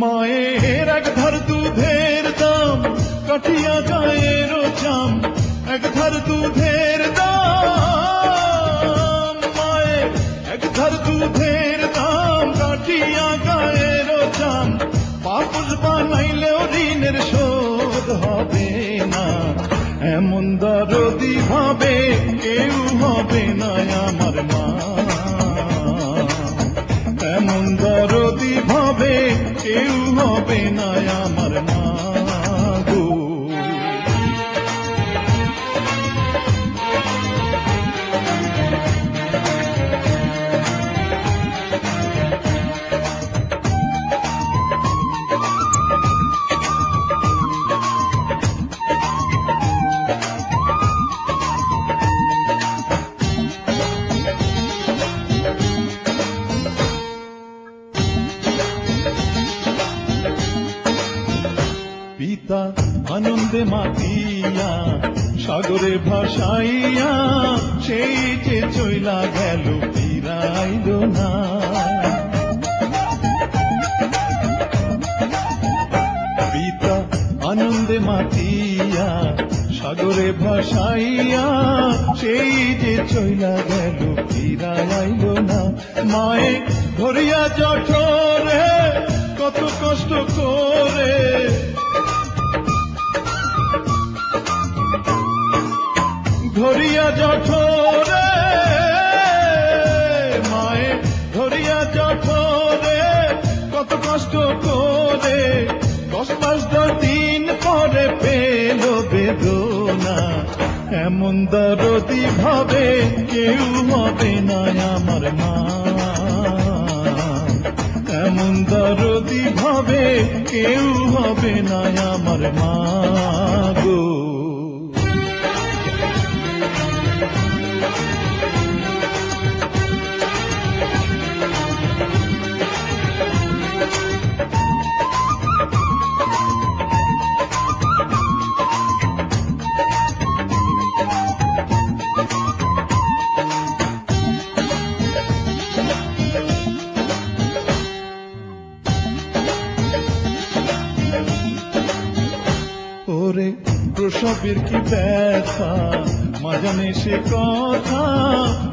মায়ের এক ধার দুধের দাম কাঠিয়া গায়ের চাম, এক ধার দুধের দাম, মায়ের এক ধার দুধের দাম কাঠিয়া গায়ের চাম, পাপুষ বানাইলেও ঋণের শোধ হবে না, এমন দরদি ভাবে কেউ হবে না আমার মা, এমন দরদি ভাবে কেউ হবে না আমার মা গো। পিতা আনন্দে মাতিয়া সাগরে ভাসাইয়া, সেই যে চইলা গেল ফিরাইল না, পিতা আনন্দে মাতিয়া সাগরে ভাসাইয়া, সেই যে চইলা গেল ফিরাইল না, মায়ে ধরিয়া জঠরে কত কষ্ট করে, ধরিয়া জঠরে, মায়ে ধরিয়া জঠরে কত কষ্ট করে, 10 মাস 10 দিন পরে পেল বেদনা, এমন দরদি ভাবে কেউ হবে না আমার মা, এমন দরদি ভাবে কেউ হবে না আমার মা গো। ওরে প্রসবের কি ব্যথা মা জানে সে কথা,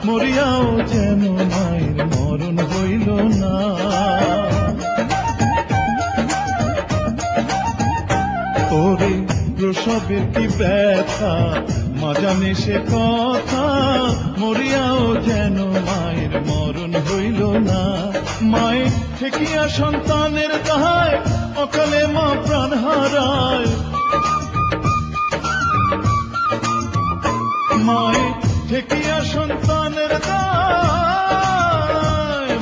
মরিয়াও যেন মায়ের মরণ হইল না, ওরে প্রসবের কি ব্যথা মা জানে সে কথা, মরিয়াও যেন মায়ের মরণ হইল না, মায়ের ঠেকিয়া সন্তানের দায় অকালে মা প্রাণ হারায়, মায়ে ঠেকিয়া সন্তানের দায়,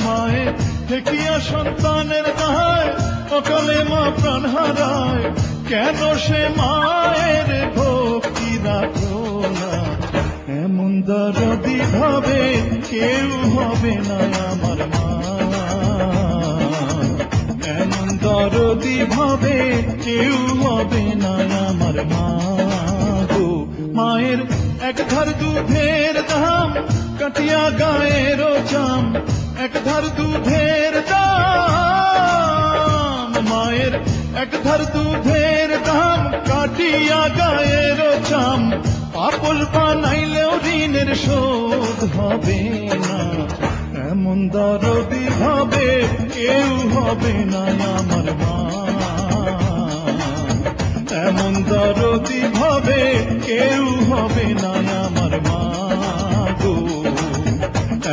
মায়ে ঠেকিয়া সন্তানের দায় অকালে মা প্রাণ হারায়, কেন সে মায়ের ভক্তি রাখো না, এমন দরদি ভাবে কেউ হবে না আমার মা, এমন দরদি ভাবে কেউ হবে না আমার মা গো। মায়ের এক ধার দুধের দাম কাটিয়া গায়ের চাম, এক ধার দুধের দাম, মায়ের এক ধার দুধের দাম কাটিয়া গায়ের চাম, পাপল বানাইলেও ঋণের শোধ হবে না, এমন দরদি ভাবে কেউ হবে না আমার মা, এমন দরদি ভাবে কেউ হবে না আমার মা গো,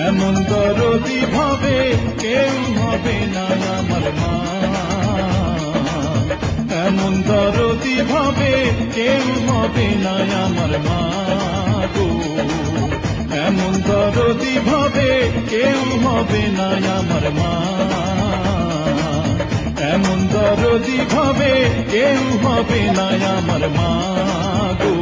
এমন দরদি ভাবে কেউ হবে না আমার মা, এমন দরদি ভাবে কেউ হবে না আমার মা গো, এমন দরদি ভাবে কেউ হবে না আমার মা, এমন দরদি ভাবে কেউ হবে না আমার মা গো।